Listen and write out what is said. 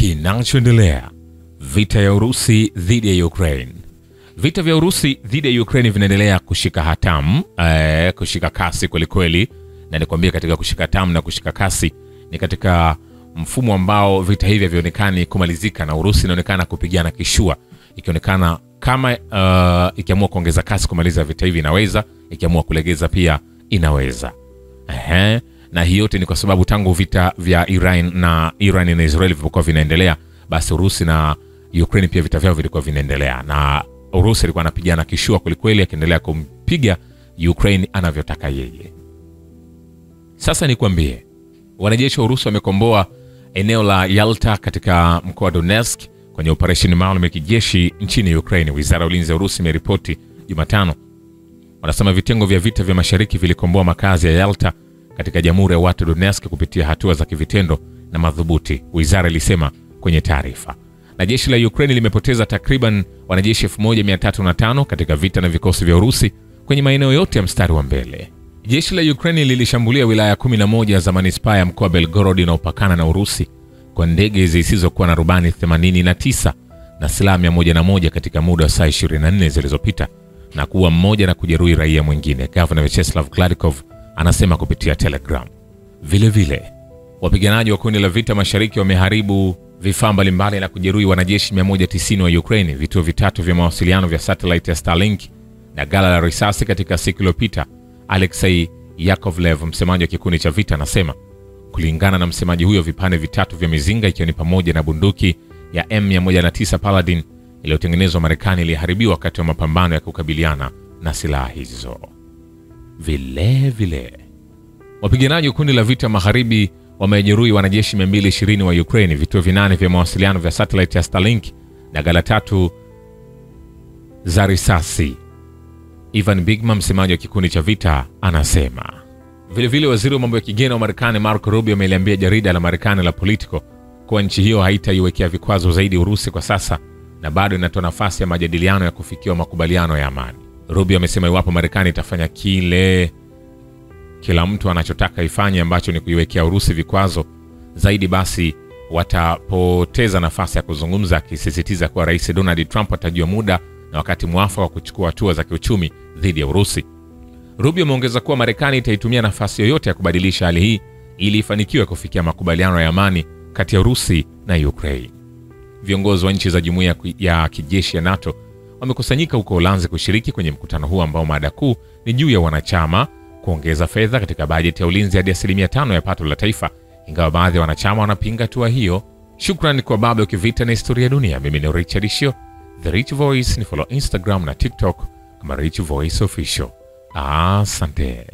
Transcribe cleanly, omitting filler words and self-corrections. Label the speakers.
Speaker 1: Kinachoendelea: vita ya Urusi dhidi ya Ukraine. Vita vya Urusi dhidi ya Ukraine vinaendelea kushika hatamu, kushika kasi kweli kweli, na nikwambia katika kushika hatamu na kushika kasi ni katika mfumo ambao vita hivi havionekani kumalizika, na Urusi inaonekana kupigana kishua, ikionekana kama ikiamua kuongeza kasi kumaliza vita hivi inaweza, ikiamua kulegeza pia inaweza. Na hiyo yote ni kwa sababu tangu vita vya Iran na Israel vilikuwa vinaendelea, basi Urusi na Ukraine pia vita vyao vilikuwa vinaendelea, na Urusi alikuwa anapigana kishua kweli akiendelea kumpiga Ukraine anavyotaka yeye. Sasa nikwambie, wanajeshi wa Urusi wamekomboa eneo la Yalta katika mkoa wa Donetsk kwenye operation maalum ya kijeshi nchini Ukraine. Wizara ya Ulinzi ya Urusi imeripoti Jumatano. Wanasema vitengo vya vita vya mashariki vilikomboa makazi ya Yalta katika Jamhuri ya Watu Donetsk kupitia hatua za kivitendo na madhubuti, wizara ilisema kwenye taarifa. Na jeshi la Ukraine limepoteza takriban wanajeshi 1305 katika vita na vikosi vya Urusi kwenye maeneo yote ya mstari wa mbele. Jeshi la Ukraine lilishambulia wilaya 11 za manispaa ya mkoa Belgorod inaopakana na Urusi kwa ndege zisizokuwa na rubani 89 na silaha 101 katika muda wa saa 24 zilizopita, na kuua mmoja na kujeruhi raia mwingine, Gavana Vyacheslav Gladkov anasema kupitia Telegram. Vile vile, wapiganaji wa kundi la vita mashariki wameharibu vifaa mbalimbali na kujeruhi wanajeshi 190 wa Ukraine, vituo vitatu vya mawasiliano vya satellite ya Starlink na ghala la risasi katika siku iliyopita. Alexei Yakovlev, msemaji wa kikundi cha vita, anasema kulingana na msemaji huyo, vipande vitatu vya mizinga ikiwa ni pamoja na bunduki ya M109 Paladin iliyotengenezwa Marekani iliharibiwa wakati wa mapambano ya kukabiliana na silaha hizo. Vile vile, wapiganaji wa kundi la vita magharibi wamejeruhi wanajeshi 220 wa Ukraine, vituo 8 vya mawasiliano vya satellite ya Starlink na ghala 3 za risasi. Ivan Bigman, msemaji wa kikundi cha vita, anasema. Vile vile, waziri wa mambo ya kigeni wa Marekani Marco Rubio ameliambia jarida la Marekani la Politico kuwa nchi hiyo haitaiwekea vikwazo zaidi Urusi kwa sasa na bado inatoa nafasi ya majadiliano ya kufikia makubaliano ya amani. Rubio amesema iwapo Marekani itafanya kile kila mtu anachotaka ifanye, ambacho ni kuiwekea Urusi vikwazo zaidi, basi watapoteza nafasi ya kuzungumza, akisisitiza kuwa Rais Donald Trump atajua muda na wakati mwafaka wa kuchukua hatua za kiuchumi dhidi ya Urusi. Rubio ameongeza kuwa Marekani itaitumia nafasi yoyote ya kubadilisha hali hii ili ifanikiwe kufikia makubaliano ya amani kati ya Urusi na Ukraine. Viongozi wa nchi za jumuiya ya kijeshi ya NATO wamekusanyika huko Uholanzi kushiriki kwenye mkutano huu ambao mada kuu ni juu ya wanachama kuongeza fedha katika bajeti ya ulinzi hadi 5% ya pato la taifa, ingawa baadhi ya wanachama wanapinga hatua hiyo. Shukrani kwa Baba Ukivita na Historia ya Dunia. Mimi ni Richard Shio, The Rich Voice. Ni follow Instagram na TikTok kama Rich Voice Official. Asante.